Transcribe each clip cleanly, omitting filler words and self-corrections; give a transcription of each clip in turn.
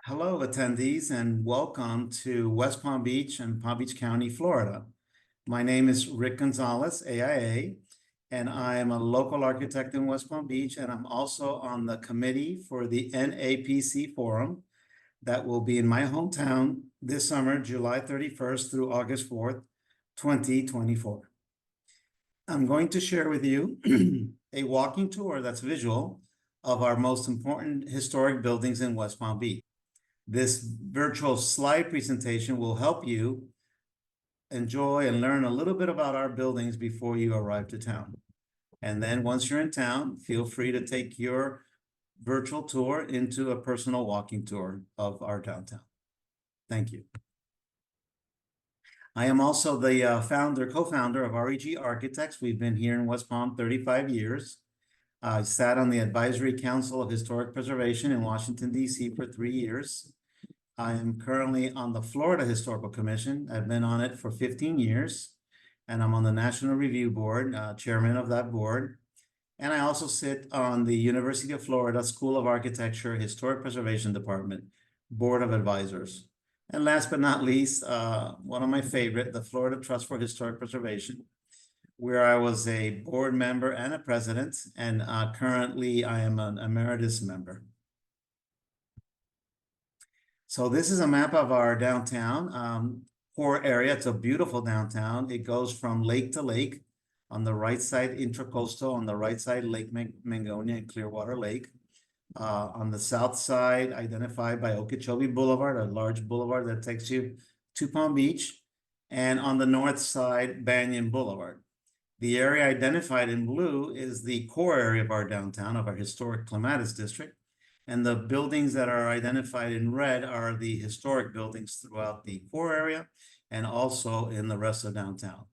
Hello, attendees, and welcome to West Palm Beach and Palm Beach County, Florida. My name is Rick Gonzalez, AIA, and I am a local architect in West Palm Beach, and I'm also on the committee for the NAPC Forum that will be in my hometown this summer, July 31st through August 4th, 2024. I'm going to share with you a walking tour that's visual of our most important historic buildings in West Palm Beach. This virtual slide presentation will help you enjoy and learn a little bit about our buildings before you arrive to town. And then once you're in town, feel free to take your virtual tour into a personal walking tour of our downtown. Thank you. I am also the co-founder of REG Architects. We've been here in West Palm 35 years. I sat on the Advisory Council of Historic Preservation in Washington, D.C. for 3 years. I am currently on the Florida Historical Commission. I've been on it for 15 years, and I'm on the National Review Board, chairman of that board. And I also sit on the University of Florida School of Architecture Historic Preservation Department Board of Advisors. And last but not least, one of my favorite, the Florida Trust for Historic Preservation, where I was a board member and a president, and currently I am an emeritus member. So this is a map of our downtown core area. It's a beautiful downtown. It goes from lake to lake. On the right side, Intracoastal. On the right side, Lake Mangonia and Clearwater Lake. On the south side, identified by Okeechobee Boulevard, a large boulevard that takes you to Palm Beach. And on the north side, Banyan Boulevard. The area identified in blue is the core area of our downtown, of our historic Clematis District. And the buildings that are identified in red are the historic buildings throughout the core area and also in the rest of downtown.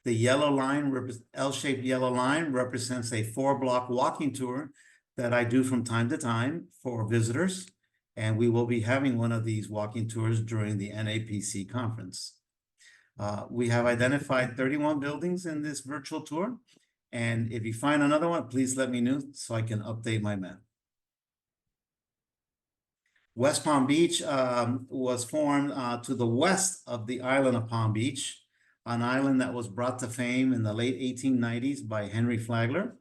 The yellow line, L-shaped yellow line, represents a 4-block walking tour that I do from time to time for visitors. And we will be having one of these walking tours during the NAPC conference. We have identified 31 buildings in this virtual tour. And if you find another one, please let me know so I can update my map. West Palm Beach was formed to the west of the island of Palm Beach, an island that was brought to fame in the late 1890s by Henry Flagler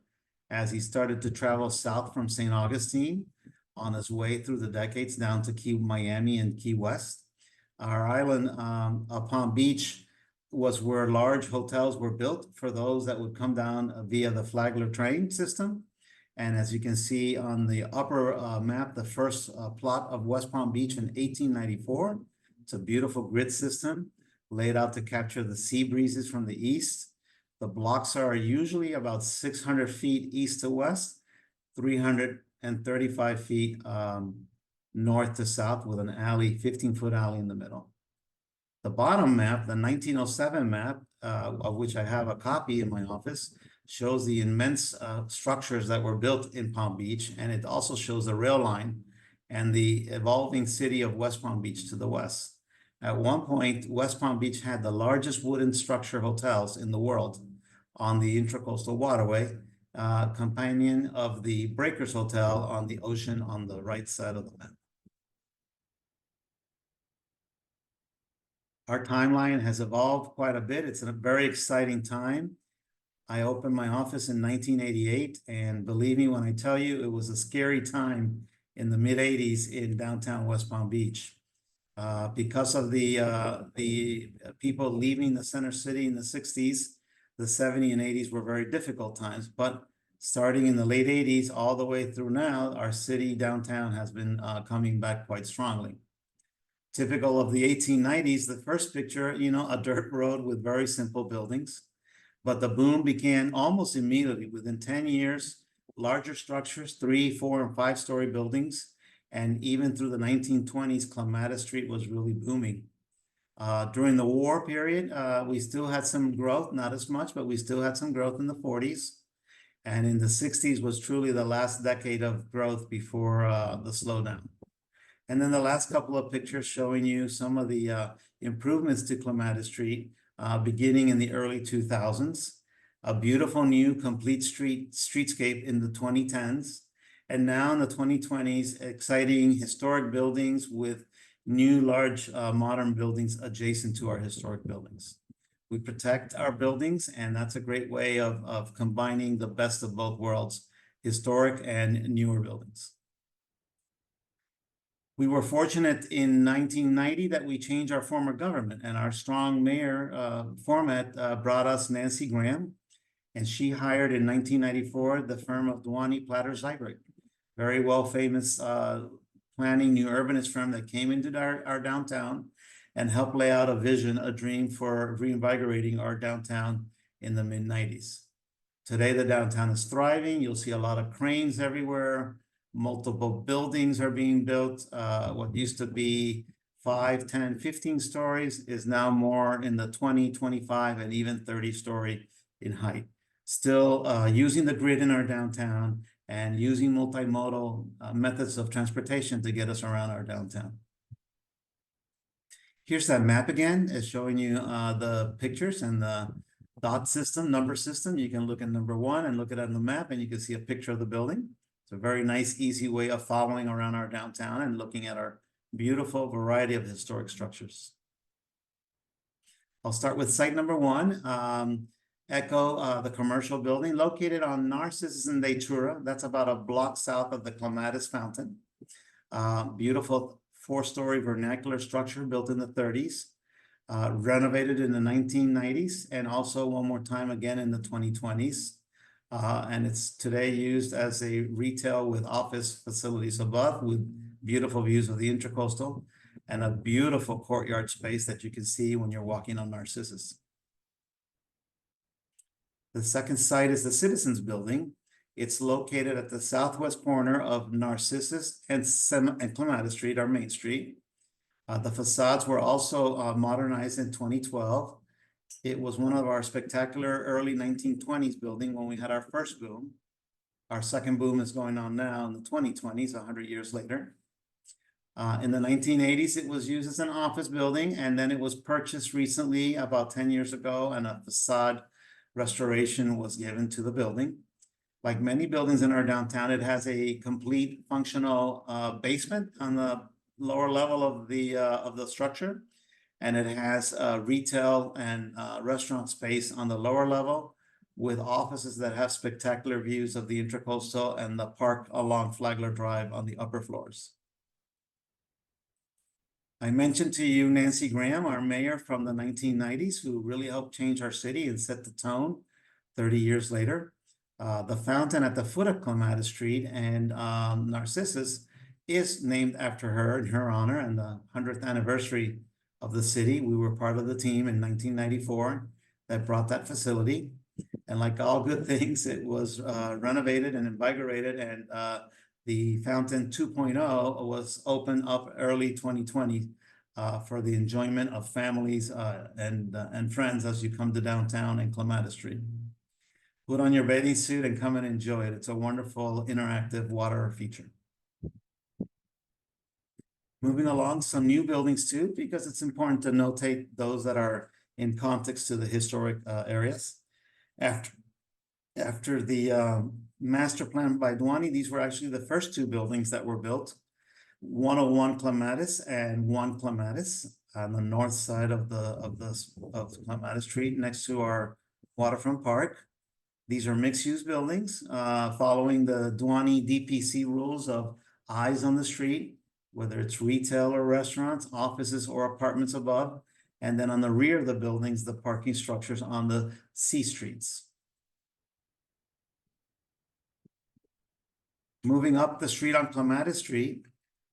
as he started to travel south from St. Augustine on his way through the decades down to Key Miami and Key West. Our island of Palm Beach was where large hotels were built for those that would come down via the Flagler train system. And as you can see on the upper map, the first plot of West Palm Beach in 1894. It's a beautiful grid system laid out to capture the sea breezes from the east. The blocks are usually about 600 feet east to west, 335 feet north to south with an alley, 15-foot alley in the middle. The bottom map, the 1907 map, of which I have a copy in my office, shows the immense structures that were built in Palm Beach, and it also shows the rail line and the evolving city of West Palm Beach to the west. At one point, West Palm Beach had the largest wooden structure hotels in the world on the Intracoastal Waterway, companion of the Breakers Hotel on the ocean on the right side of the map. Our timeline has evolved quite a bit. It's a very exciting time. I opened my office in 1988, and believe me when I tell you, it was a scary time in the mid-'80s in downtown West Palm Beach. Because of the people leaving the center city in the 60s, the 70s and 80s were very difficult times. But starting in the late 80s all the way through now, our city downtown has been coming back quite strongly. Typical of the 1890s, the first picture, a dirt road with very simple buildings. But the boom began almost immediately. Within 10 years, larger structures, 3, 4, and 5-story buildings. And even through the 1920s, Clematis Street was really booming. During the war period, we still had some growth, not as much, but we still had some growth in the 40s. And in the 60s was truly the last decade of growth before the slowdown. And then the last couple of pictures showing you some of the improvements to Clematis Street beginning in the early 2000s. A beautiful new complete streetscape in the 2010s. And now in the 2020s, exciting historic buildings with new large modern buildings adjacent to our historic buildings. We protect our buildings, and that's a great way of combining the best of both worlds, historic and newer buildings. We were fortunate in 1990 that we changed our form of government, and our strong mayor format brought us Nancy Graham, and she hired in 1994 the firm of Duany Platter-Zybrick, very well famous planning new urbanist firm that came into our downtown and helped lay out a vision, a dream for reinvigorating our downtown in the mid-90s. Today, the downtown is thriving. You'll see a lot of cranes everywhere. Multiple buildings are being built. What used to be 5, 10, 15 stories is now more in the 20, 25, and even 30-story in height. Still using the grid in our downtown and using multimodal methods of transportation to get us around our downtown. Here's that map again. It's showing you the pictures and the dot system, number system. You can look at number 1 and look at it on the map, and you can see a picture of the building. It's a very nice, easy way of following around our downtown and looking at our beautiful variety of historic structures. I'll start with site number 1. Echo, the commercial building located on Narcissus and Datura. That's about a block south of the Clematis Fountain. Beautiful 4-story vernacular structure built in the 30s, renovated in the 1990s, and also one more time again in the 2020s. And it's today used as a retail with office facilities above, with beautiful views of the Intracoastal and a beautiful courtyard space that you can see when you're walking on Narcissus. The second site is the Citizens Building. It's located at the southwest corner of Narcissus and Clematis Street, our main street. The facades were also modernized in 2012. It was one of our spectacular early 1920s building when we had our first boom. Our second boom is going on now in the 2020s, 100 years later. In the 1980s, it was used as an office building, and then it was purchased recently, about 10 years ago, and a facade restoration was given to the building. Like many buildings in our downtown, it has a complete functional basement on the lower level of the structure, and it has retail and restaurant space on the lower level, with offices that have spectacular views of the Intracoastal and the park along Flagler Drive on the upper floors. I mentioned to you Nancy Graham, our mayor from the 1990s, who really helped change our city and set the tone 30 years later. The fountain at the foot of Clematis Street and Narcissus is named after her in her honor, and the 100th anniversary of the city. We were part of the team in 1994 that brought that facility. And like all good things, it was renovated and invigorated, and the Fountain 2.0 was opened up early 2020 for the enjoyment of families and friends as you come to downtown and Clematis Street. Put on your bathing suit and come and enjoy it. It's a wonderful interactive water feature. Moving along, some new buildings too, because it's important to notate those that are in context to the historic areas. After the master plan by Duany, these were actually the first 2 buildings that were built. 101 Clematis and 1 Clematis on the north side of Clematis Street, next to our waterfront park. These are mixed-use buildings following the Duany DPC rules of eyes on the street, whether it's retail or restaurants, offices or apartments above, and then on the rear of the buildings, the parking structures on the C streets. Moving up the street on Clematis Street,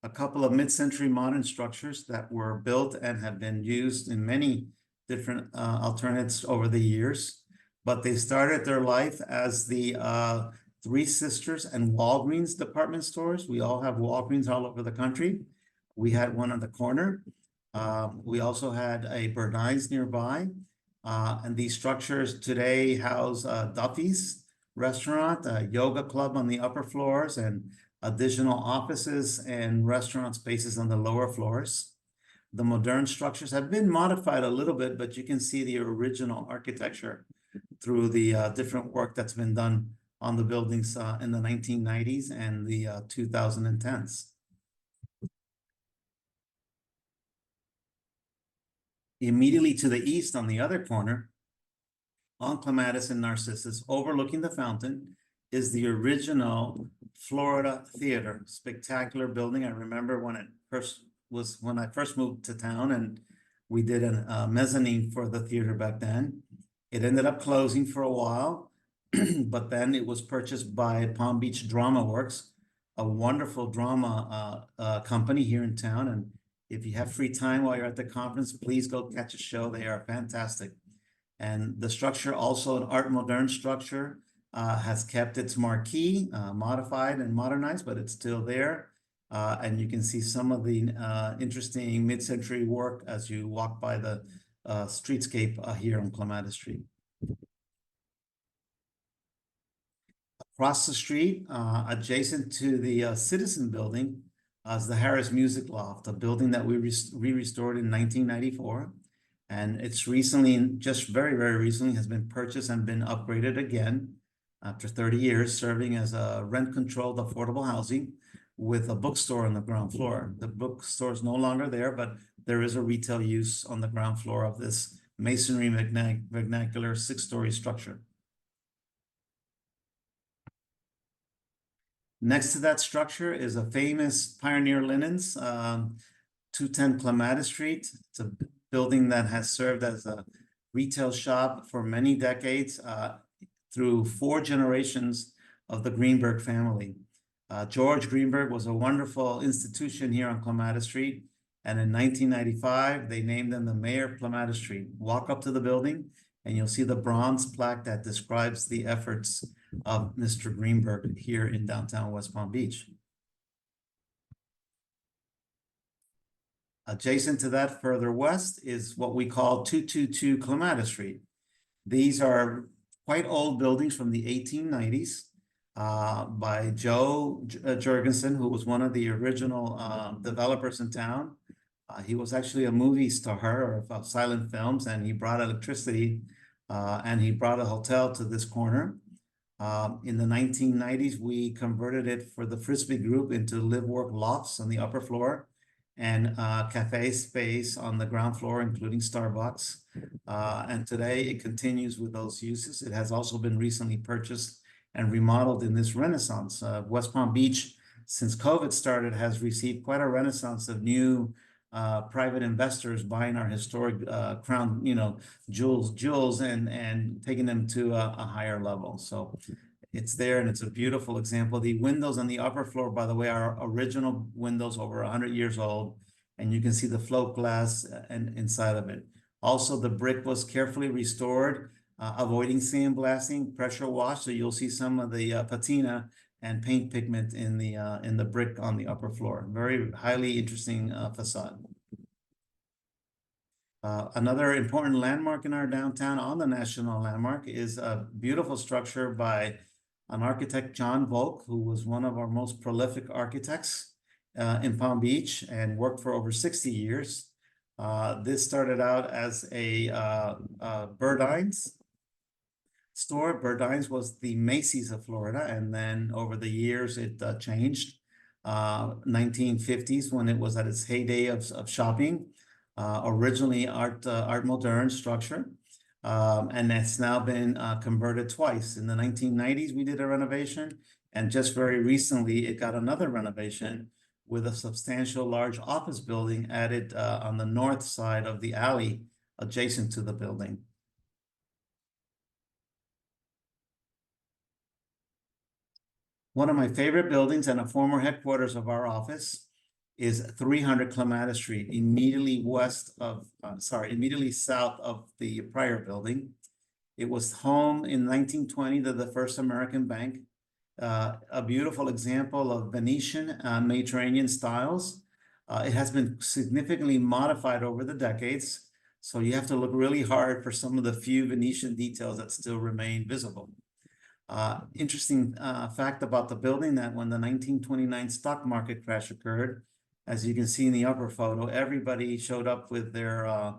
a couple of mid-century modern structures that were built and have been used in many different alternatives over the years, but they started their life as the Three Sisters and Walgreens department stores. We all have Walgreens all over the country. We had one on the corner. We also had a Bernines nearby. And these structures today house Duffy's restaurant, a yoga club on the upper floors, and additional offices and restaurant spaces on the lower floors. The modern structures have been modified a little bit, but you can see the original architecture through the different work that's been done on the buildings in the 1990s and the 2010s. Immediately to the east on the other corner, on Clematis and Narcissus, overlooking the fountain, is the original Florida Theater. Spectacular building. I remember when I first moved to town, and we did a mezzanine for the theater back then. It ended up closing for a while, but then it was purchased by Palm Beach Drama Works, a wonderful drama company here in town. And if you have free time while you're at the conference, please go catch a show. They are fantastic. And the structure, also an Art Moderne structure, has kept its marquee, modified and modernized, but it's still there. And you can see some of the interesting mid-century work as you walk by the streetscape here on Clematis Street. Across the street, adjacent to the Citizen Building, is the Harris Music Loft, a building that we restored in 1994. And it's recently, just very, very recently, has been purchased and been upgraded again after 30 years, serving as a rent-controlled affordable housing with a bookstore on the ground floor. The bookstore is no longer there, but there is a retail use on the ground floor of this masonry vernacular 6-story structure. Next to that structure is a famous Pioneer Linens, 210 Clematis Street. It's a building that has served as a retail shop for many decades through 4 generations of the Greenberg family. George Greenberg was a wonderful institution here on Clematis Street. And in 1995, they named him the mayor of Clematis Street. Walk up to the building and you'll see the bronze plaque that describes the efforts of Mr. Greenberg here in downtown West Palm Beach. Adjacent to that further west is what we call 222 Clematis Street. These are quite old buildings from the 1890s by Joe Jurgensen, who was one of the original developers in town. He was actually a movie star of silent films, and he brought electricity and he brought a hotel to this corner. In the 1990s, we converted it for the Frisbee Group into live-work lofts on the upper floor and cafe space on the ground floor, including Starbucks. And today it continues with those uses. It has also been recently purchased and remodeled in this renaissance. West Palm Beach, since COVID started, has received quite a renaissance of new private investors buying our historic crown, jewels and taking them to a higher level. So it's there, and it's a beautiful example. The windows on the upper floor, by the way, are original windows over 100 years old, and you can see the float glass and inside of it. Also, the brick was carefully restored, avoiding sandblasting, pressure wash, so you'll see some of the patina and paint pigment in the brick on the upper floor. Very highly interesting facade. Another important landmark in our downtown on the National Landmark is a beautiful structure by an architect, John Volk, who was one of our most prolific architects in Palm Beach and worked for over 60 years. This started out as a Burdines store. Burdines was the Macy's of Florida, and then over the years it changed. 1950s, when it was at its heyday of shopping, originally Art Moderne structure, and it's now been converted twice. In the 1990s, we did a renovation, and just very recently it got another renovation with a substantial large office building added on the north side of the alley adjacent to the building. One of my favorite buildings and a former headquarters of our office is 300 Clematis Street, immediately south of the prior building. It was home in 1920 to the First American Bank, a beautiful example of Venetian Mediterranean styles. It has been significantly modified over the decades, so you have to look really hard for some of the few Venetian details that still remain visible. Interesting fact about the building, that when the 1929 stock market crash occurred, as you can see in the upper photo, everybody showed up with their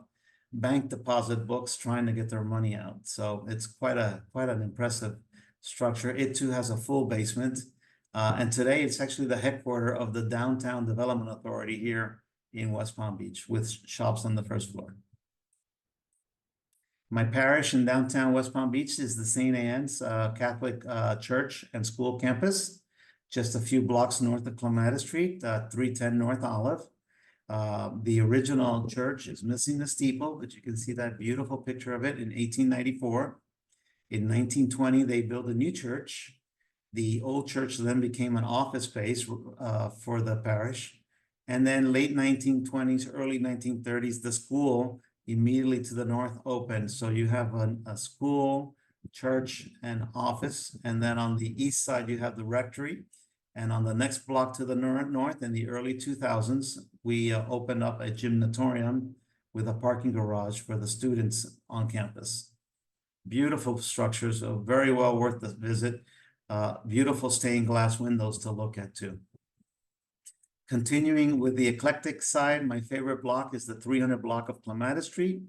bank deposit books trying to get their money out. So it's quite an impressive structure. It too has a full basement. And today it's actually the headquarters of the Downtown Development Authority here in West Palm Beach with shops on the first floor. My parish in downtown West Palm Beach is the St. Anne's Catholic Church and School campus, just a few blocks north of Clematis Street, 310 North Olive. The original church is missing the steeple, but you can see that beautiful picture of it in 1894. In 1920, they built a new church. The old church then became an office space for the parish. And then late 1920s, early 1930s, the school immediately to the north opened. So you have a school, church, and office. And then on the east side, you have the rectory. And on the next block to the north in the early 2000s, we opened up a gymnatorium with a parking garage for the students on campus. Beautiful structures, very well worth the visit. Beautiful stained glass windows to look at too. Continuing with the eclectic side, my favorite block is the 300 block of Clematis Street.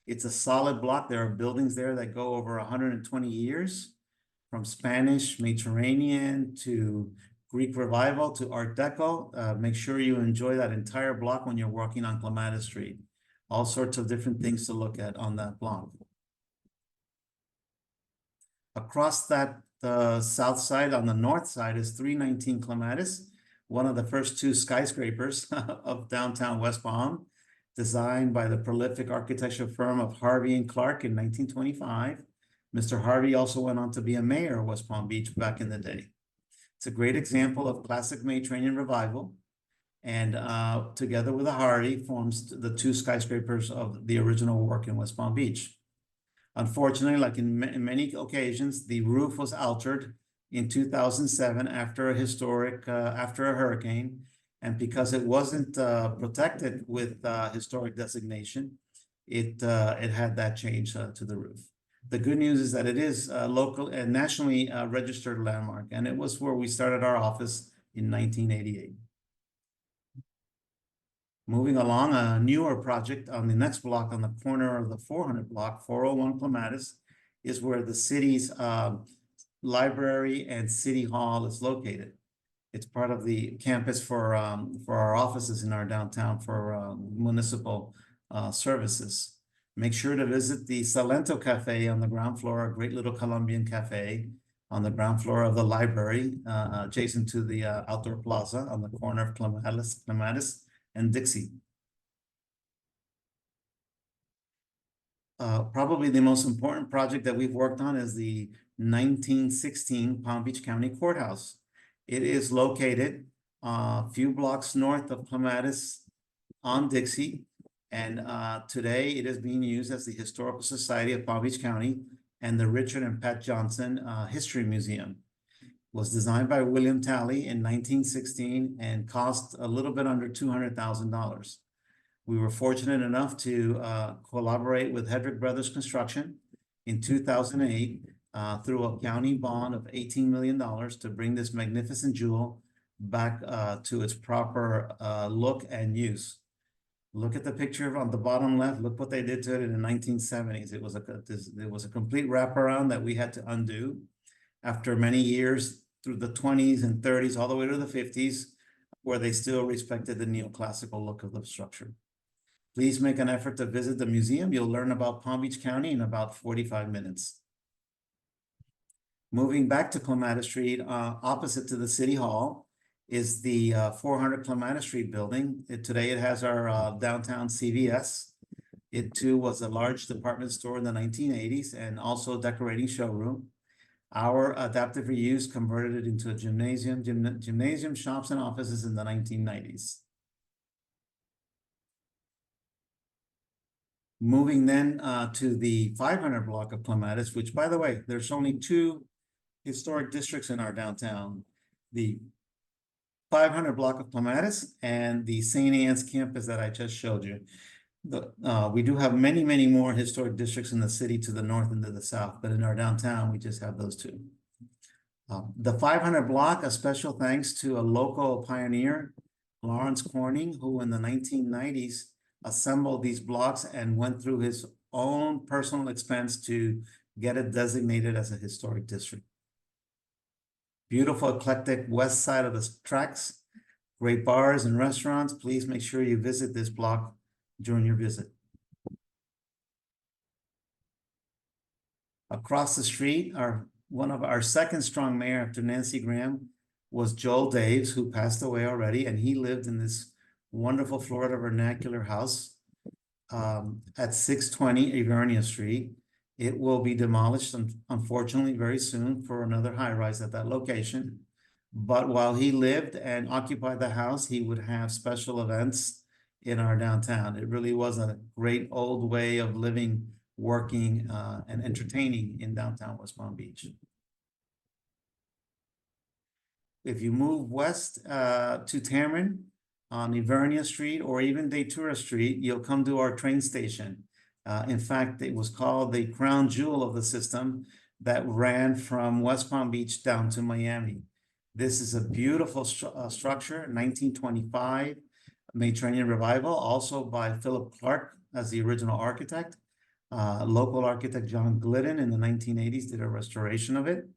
It's a solid block. There are buildings there that go over 120 years, from Spanish, Mediterranean to Greek Revival to Art Deco. Make sure you enjoy that entire block when you're walking on Clematis Street. All sorts of different things to look at on that block. Across that south side, on the north side, is 319 Clematis, one of the first two skyscrapers of downtown West Palm, designed by the prolific architecture firm of Harvey and Clark in 1925. Mr. Harvey also went on to be a mayor of West Palm Beach back in the day. It's a great example of classic Mediterranean revival, and together with the Harvey forms the two skyscrapers of the original work in West Palm Beach. Unfortunately, like in many occasions, the roof was altered in 2007 after a hurricane, and because it wasn't protected with historic designation, it had that change to the roof. The good news is that it is local and nationally registered landmark, and it was where we started our office in 1988. Moving along, a newer project on the next block on the corner of the 400 block, 401 Clematis, is where the city's library and city hall is located. It's part of the campus for our offices in our downtown for municipal services. Make sure to visit the Salento Cafe on the ground floor, a great little Colombian cafe on the ground floor of the library, adjacent to the outdoor plaza on the corner of Clematis and Dixie. Probably the most important project that we've worked on is the 1916 Palm Beach County Courthouse. It is located a few blocks north of Clematis on Dixie, and today it is being used as the Historical Society of Palm Beach County and the Richard and Pat Johnson History Museum. It was designed by William Talley in 1916 and cost a little bit under $200,000. We were fortunate enough to collaborate with Hedrick Brothers Construction in 2008 through a county bond of $18 million to bring this magnificent jewel back to its proper look and use. Look at the picture on the bottom left. Look what they did to it in the 1970s. It was a complete wraparound that we had to undo after many years through the 20s and 30s, all the way to the 50s, where they still respected the neoclassical look of the structure. Please make an effort to visit the museum. You'll learn about Palm Beach County in about 45 minutes. Moving back to Clematis Street, opposite to the City Hall, is the 400 Clematis Street building. Today it has our downtown CVS. It too was a large department store in the 1980s and also a decorating showroom. Our adaptive reuse converted it into a gymnasium, shops, and offices in the 1990s. Moving then to the 500 block of Clematis, which, by the way, there's only two historic districts in our downtown. The 500 block of Clematis and the St. Anne's campus that I just showed you. We do have many, many more historic districts in the city to the north and to the south, but in our downtown, we just have those two. The 500 block, a special thanks to a local pioneer, Lawrence Corning, who in the 1990s assembled these blocks and went through his own personal expense to get it designated as a historic district. Beautiful, eclectic west side of the tracks. Great bars and restaurants. Please make sure you visit this block during your visit. Across the street, one of our second strong mayor after Nancy Graham was Joel Daves, who passed away already, and he lived in this wonderful Florida vernacular house at 620 Ivernia Street. It will be demolished, unfortunately, very soon for another high-rise at that location. But while he lived and occupied the house, he would have special events in our downtown. It really was a great old way of living, working, and entertaining in downtown West Palm Beach. If you move west to Tamron on Ivernia Street or even Datura Street, you'll come to our train station. In fact, it was called the crown jewel of the system that ran from West Palm Beach down to Miami. This is a beautiful structure, 1925 Mediterranean revival, also by Philip Clark as the original architect. Local architect John Glidden in the 1980s did a restoration of it.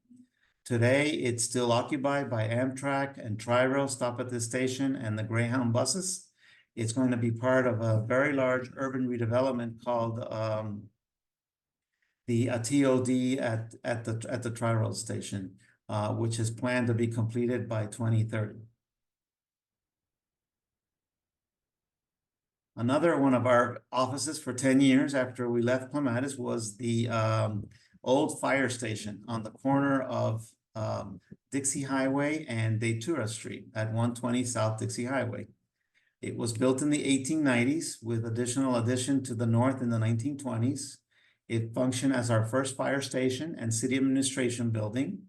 Today, it's still occupied by Amtrak and Tri-Rail stop at this station and the Greyhound buses. It's going to be part of a very large urban redevelopment called the TOD at the Tri-Rail station, which is planned to be completed by 2030. Another one of our offices for 10 years after we left Clematis was the old fire station on the corner of Dixie Highway and Datura Street at 120 South Dixie Highway. It was built in the 1890s with additional addition to the north in the 1920s. It functioned as our first fire station and city administration building.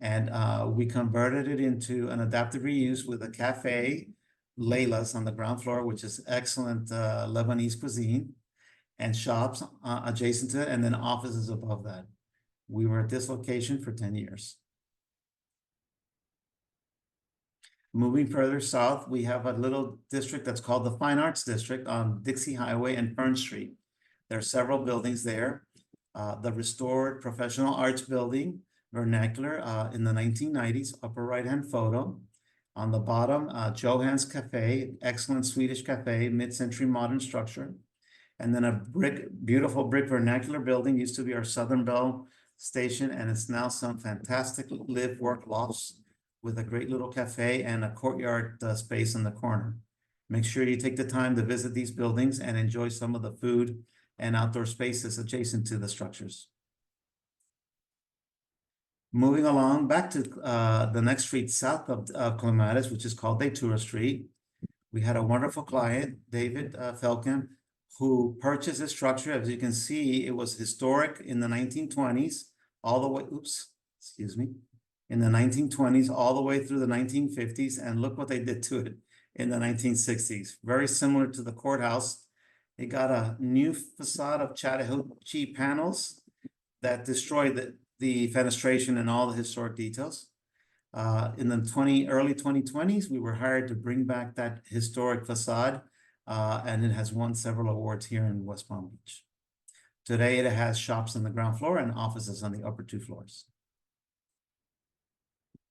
And we converted it into an adaptive reuse with a cafe, Layla's on the ground floor, which is excellent Lebanese cuisine, and shops adjacent to it, and then offices above that. We were at this location for 10 years. Moving further south, we have a little district that's called the Fine Arts District on Dixie Highway and Fern Street. There are several buildings there. The restored Professional Arts Building, vernacular, in the 1990s, upper right-hand photo. On the bottom, Johan's Cafe, excellent Swedish cafe, mid-century modern structure. And then a beautiful brick vernacular building, used to be our Southern Bell station, and it's now some fantastic live-work lofts with a great little cafe and a courtyard space in the corner. Make sure you take the time to visit these buildings and enjoy some of the food and outdoor spaces adjacent to the structures. Moving along back to the next street south of Clematis, which is called Datura Street. We had a wonderful client, David Felkin, who purchased this structure. As you can see, it was historic in the 1920s, all the way, in the 1920s, all the way through the 1950s. And look what they did to it in the 1960s. Very similar to the courthouse. It got a new facade of Chattahoochee panels that destroyed the fenestration and all the historic details. In the early 2020s, we were hired to bring back that historic facade, and it has won several awards here in West Palm Beach. Today, it has shops on the ground floor and offices on the upper two floors.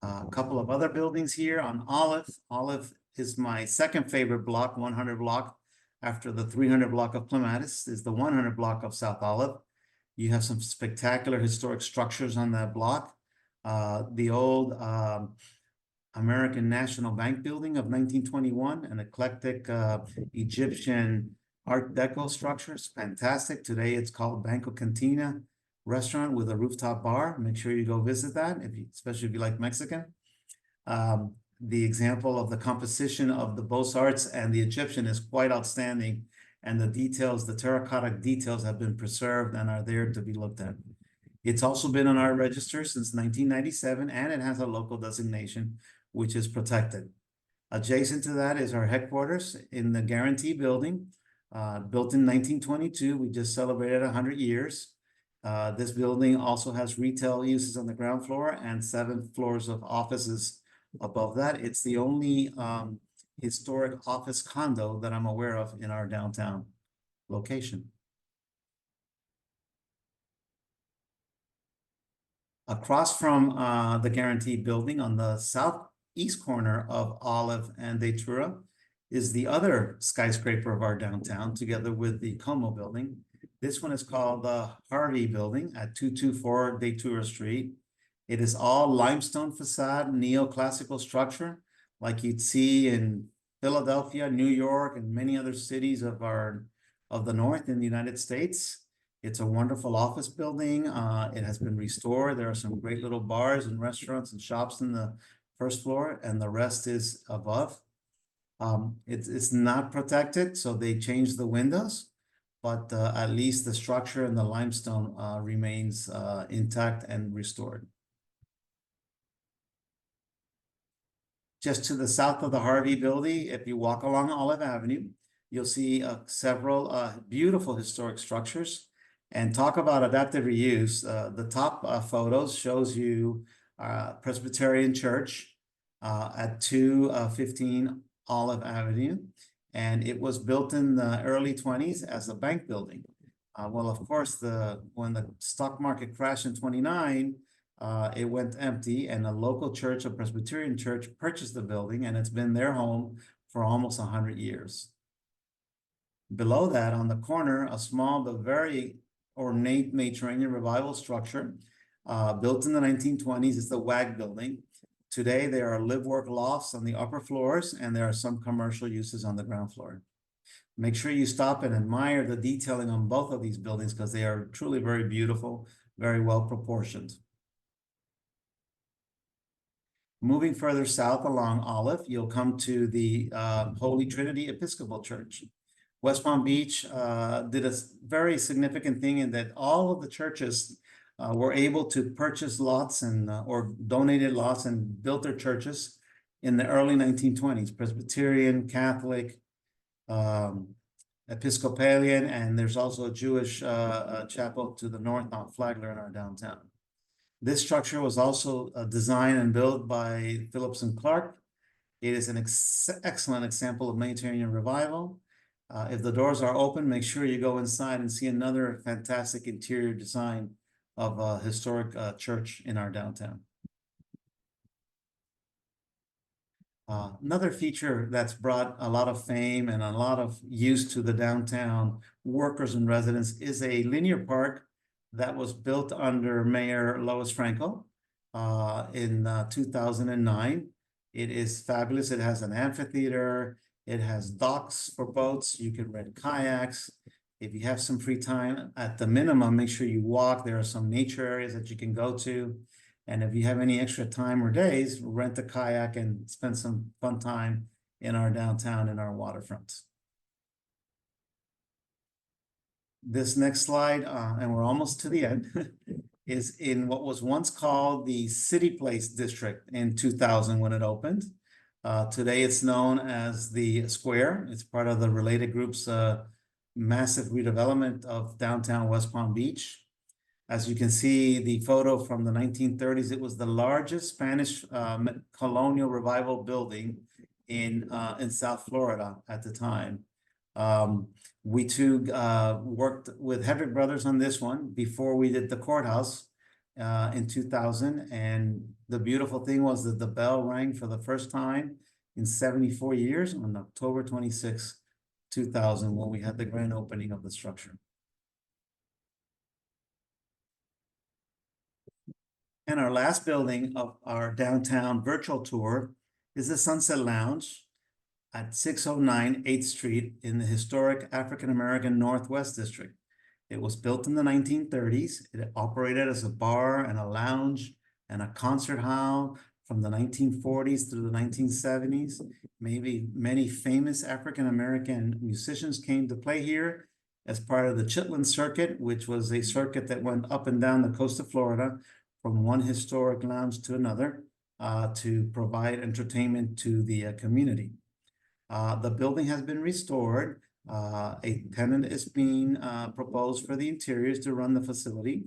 A couple of other buildings here on Olive. Olive is my second favorite block, 100 block, after the 300 block of Clematis is the 100 block of South Olive. You have some spectacular historic structures on that block. The old American National Bank building of 1921, an eclectic Egyptian Art Deco structure. It's fantastic. Today it's called Banco Cantina restaurant with a rooftop bar. Make sure you go visit that, especially if you like Mexican. The example of the composition of the Beaux-Arts and the Egyptian is quite outstanding. And the details, the terracotta details have been preserved and are there to be looked at. It's also been on our register since 1997, and it has a local designation, which is protected. Adjacent to that is our headquarters in the Guarantee Building, built in 1922. We just celebrated 100 years. This building also has retail uses on the ground floor and 7 floors of offices above that. It's the only historic office condo that I'm aware of in our downtown location. Across from the Guarantee Building on the southeast corner of Olive and Datura is the other skyscraper of our downtown, together with the Como Building. This one is called the Harvey Building at 224 Datura Street. It is all limestone facade, neoclassical structure, like you'd see in Philadelphia, New York, and many other cities of the North in the United States. It's a wonderful office building. It has been restored. There are some great little bars and restaurants and shops in the first floor, and the rest is above. It's not protected, so they changed the windows, but at least the structure and the limestone remains intact and restored. Just to the south of the Harvey Building, if you walk along Olive Avenue, you'll see several beautiful historic structures. And talk about adaptive reuse. The top photos shows you Presbyterian Church at 215 Olive Avenue. And it was built in the early 20s as a bank building. Well, of course, when the stock market crashed in 29, it went empty, and a local church, a Presbyterian church, purchased the building, and it's been their home for almost 100 years. Below that, on the corner, a small but very ornate Mediterranean revival structure built in the 1920s. It's the WAG building. Today, there are live-work lofts on the upper floors, and there are some commercial uses on the ground floor. Make sure you stop and admire the detailing on both of these buildings, because they are truly very beautiful, very well proportioned. Moving further south along Olive, you'll come to the Holy Trinity Episcopal Church. West Palm Beach did a very significant thing in that all of the churches were able to purchase lots and or donated lots and built their churches in the early 1920s. Presbyterian, Catholic, Episcopalian, and there's also a Jewish chapel to the north on Flagler in our downtown. This structure was also designed and built by Phillips and Clark. It is an excellent example of Mediterranean revival. If the doors are open, make sure you go inside and see another fantastic interior design of a historic church in our downtown. Another feature that's brought a lot of fame and a lot of use to the downtown workers and residents is a linear park that was built under Mayor Lois Frankel in 2009. It is fabulous. It has an amphitheater. It has docks for boats. You can rent kayaks. If you have some free time, at the minimum, make sure you walk. There are some nature areas that you can go to. And if you have any extra time or days, rent a kayak and spend some fun time in our downtown and our waterfronts. This next slide, and we're almost to the end, is in what was once called the City Place District in 2000 when it opened. Today it's known as the Square. It's part of the Related Group's massive redevelopment of downtown West Palm Beach. As you can see, the photo from the 1930s, it was the largest Spanish colonial revival building in South Florida at the time. We too worked with Hedrick Brothers on this one before we did the courthouse in 2000. And the beautiful thing was that the bell rang for the first time in 74 years on October 26, 2000, when we had the grand opening of the structure. And our last building of our downtown virtual tour is the Sunset Lounge at 609 8th Street in the historic African-American Northwest District. It was built in the 1930s. It operated as a bar and a lounge and a concert hall from the 1940s through the 1970s. Maybe many famous African-American musicians came to play here as part of the Chitlin Circuit, which was a circuit that went up and down the coast of Florida from one historic lounge to another to provide entertainment to the community. The building has been restored. A tenant is being proposed for the interiors to run the facility.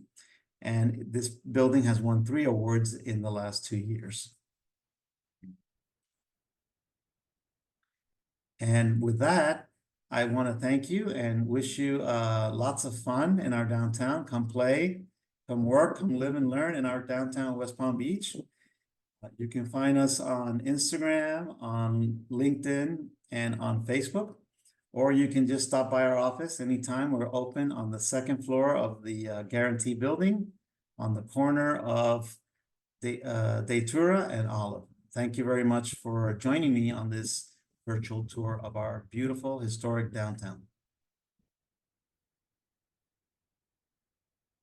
And this building has won 3 awards in the last 2 years. And with that, I want to thank you and wish you lots of fun in our downtown. Come play, come work, come live and learn in our downtown West Palm Beach. You can find us on Instagram, on LinkedIn, and on Facebook. Or you can just stop by our office anytime. We're open on the second floor of the Guarantee Building on the corner of the Datura and Olive. Thank you very much for joining me on this virtual tour of our beautiful historic downtown.